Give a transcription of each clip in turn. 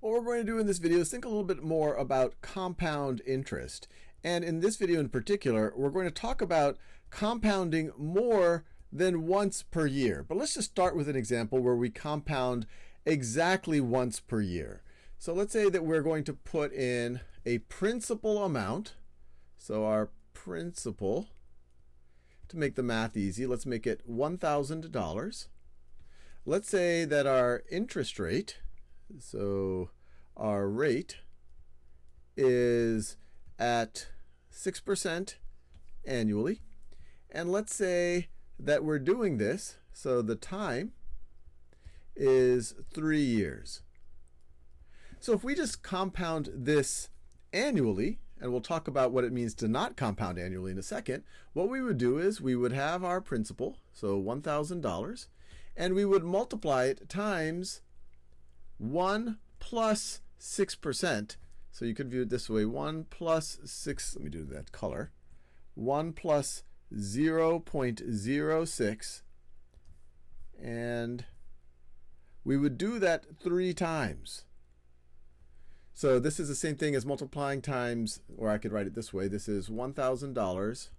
What we're going to do in this video is think a little bit more about compound interest. And in this video in particular, we're going to talk about compounding more than once per year. But let's just start with an example where we compound exactly once per year. So let's say that we're going to put in a principal amount. So our principal, to make the math easy, let's make it $1,000. Let's say that our interest rate, so our rate is at 6% annually. And let's say that we're doing this, so the time is 3 years. So if we just compound this annually, and we'll talk about what it means to not compound annually in a second, what we would do is we would have our principal, so $1,000, and we would multiply it times 1 plus 6%. So you could view it this way, 1 plus 6, let me do that color, 1 plus 0.06, and we would do that 3 times. So this is the same thing as multiplying times, or I could write it this way, this is $1,000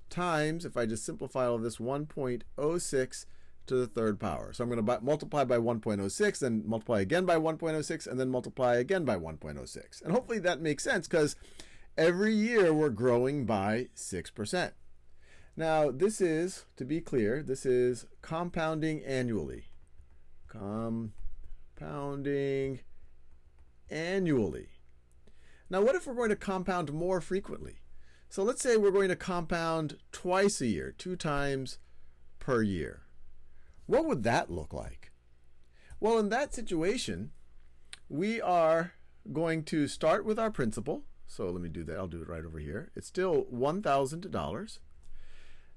times, if I just simplify all of this, 1.06 to the third power. So I'm going to multiply by 1.06, then multiply again by 1.06, and then multiply again by 1.06. And hopefully that makes sense because every year we're growing by 6%. Now this is, to be clear, this is compounding annually. Compounding annually. Now what if we're going to compound more frequently? So let's say we're going to compound twice a year, 2 times per year. What would that look like? Well, in that situation, we are going to start with our principal. So let me do that. I'll do it right over here. It's still $1,000.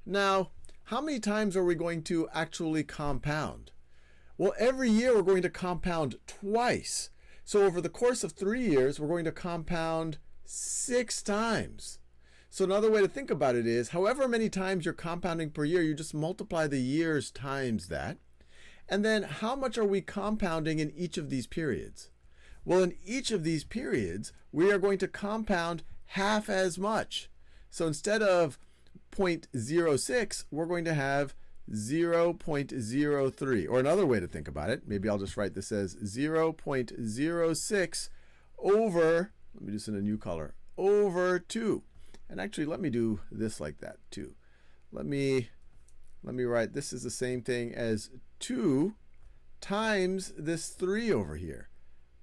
Now, how many times are we going to actually compound? Well, every year we're going to compound twice. So over the course of 3 years, we're going to compound 6 times. So another way to think about it is, however many times you're compounding per year, you just multiply the years times that. And then how much are we compounding in each of these periods? Well, in each of these periods, we are going to compound half as much. So instead of 0.06, we're going to have 0.03. Or another way to think about it, maybe I'll just write this as 0.06 over, let me do this in a new color, over 2. And actually, let me do this like that too. Let me write, this is the same thing as 2 times this 3 over here,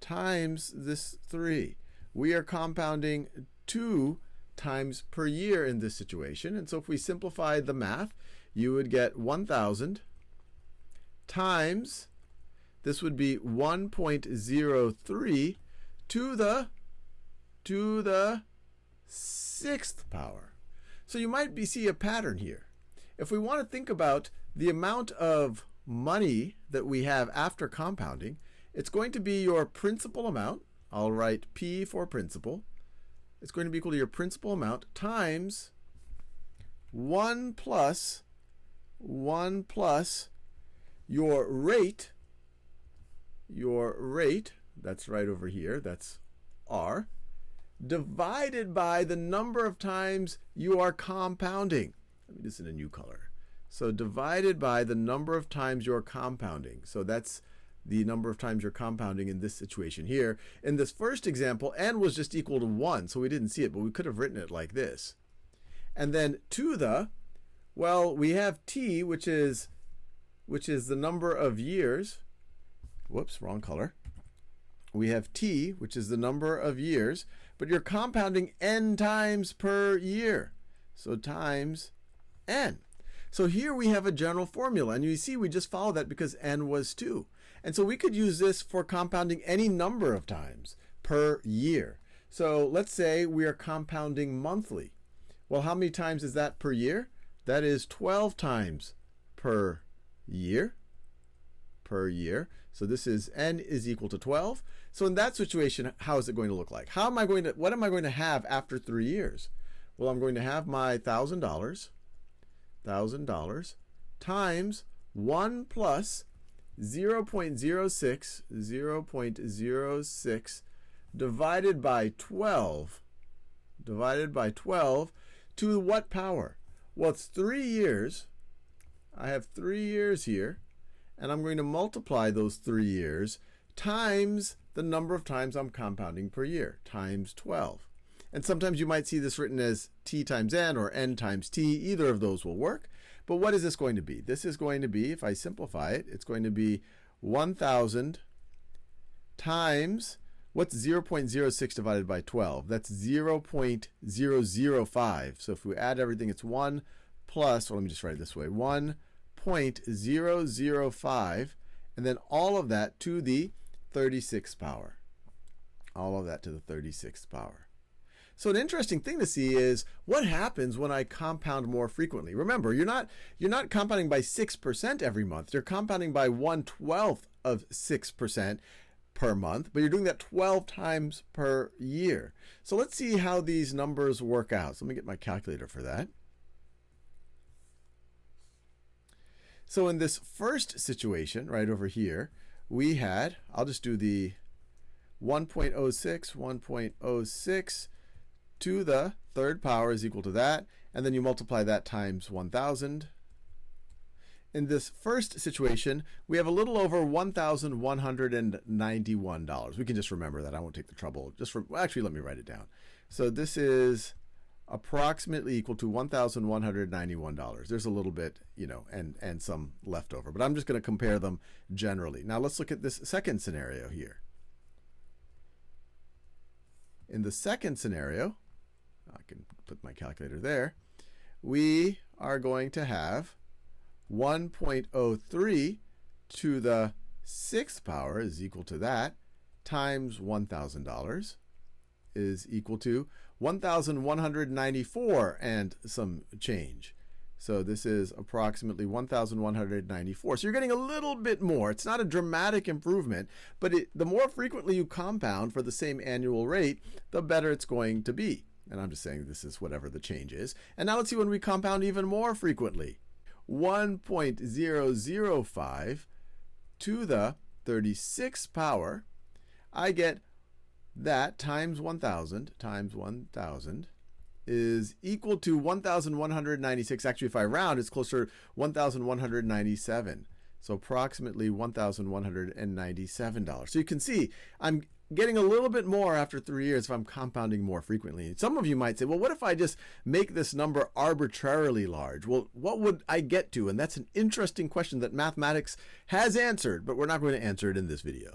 times this 3. We are compounding 2 times per year in this situation. And so if we simplify the math, you would get 1,000 times, this would be 1.03 to the 6th power. So you might see a pattern here. If we want to think about the amount of money that we have after compounding, it's going to be your principal amount. I'll write P for principal. It's going to be equal to your principal amount times 1 plus your rate, that's right over here, that's R, divided by the number of times you are compounding. Let me do this in a new color. So divided by the number of times you're compounding. So that's the number of times you're compounding in this situation here. In this first example, n was just equal to 1, so we didn't see it, but we could have written it like this. And then to the, well, we have t, which is the number of years. Whoops, wrong color. We have t, which is the number of years, but you're compounding n times per year. So times n. So here we have a general formula, and you see we just follow that because n was 2. And so we could use this for compounding any number of times per year. So let's say we are compounding monthly. Well, how many times is that per year? That is 12 times per year. So this is n is equal to 12. So in that situation, how is it going to look like? What am I going to have after 3 years? Well, I'm going to have my $1,000 times 1 plus 0.06 divided by 12 to what power? Well, it's 3 years. I have 3 years here, and I'm going to multiply those 3 years times the number of times I'm compounding per year, times 12. And sometimes you might see this written as t times n or n times t. Either of those will work. But what is this going to be? This is going to be, if I simplify it, it's going to be 1,000 times, what's 0.06 divided by 12? That's 0.005. So if we add everything, it's 1 plus, well, let me just write it this way, 1.005, and then all of that to the 36th power. All of that to the 36th power. So an interesting thing to see is what happens when I compound more frequently. Remember, you're not compounding by 6% every month. You're compounding by 1/12 of 6% per month, but you're doing that 12 times per year. So let's see how these numbers work out. So let me get my calculator for that. So in this first situation right over here, we had, I'll just do the 1.06 to the third power is equal to that, and then you multiply that times 1,000. In this first situation, we have a little over $1,191. We can just remember that. I won't take the trouble. Actually, let me write it down. So this is approximately equal to $1,191. There's a little bit, and some left over, but I'm just going to compare them generally. Now let's look at this second scenario here. In the second scenario, I can put my calculator there, we are going to have 1.03 to the 6th power is equal to that times $1,000 is equal to 1,194 and some change. So this is approximately 1,194. So you're getting a little bit more. It's not a dramatic improvement, but the more frequently you compound for the same annual rate, the better it's going to be. And I'm just saying this is whatever the change is. And now let's see when we compound even more frequently. 1.005 to the 36th power, I get that times 1,000 is equal to 1,196. Actually, if I round, it's closer to 1,197. So approximately $1,197. So you can see I'm getting a little bit more after 3 years if I'm compounding more frequently. Some of you might say, well, what if I just make this number arbitrarily large? Well, what would I get to? And that's an interesting question that mathematics has answered, but we're not going to answer it in this video.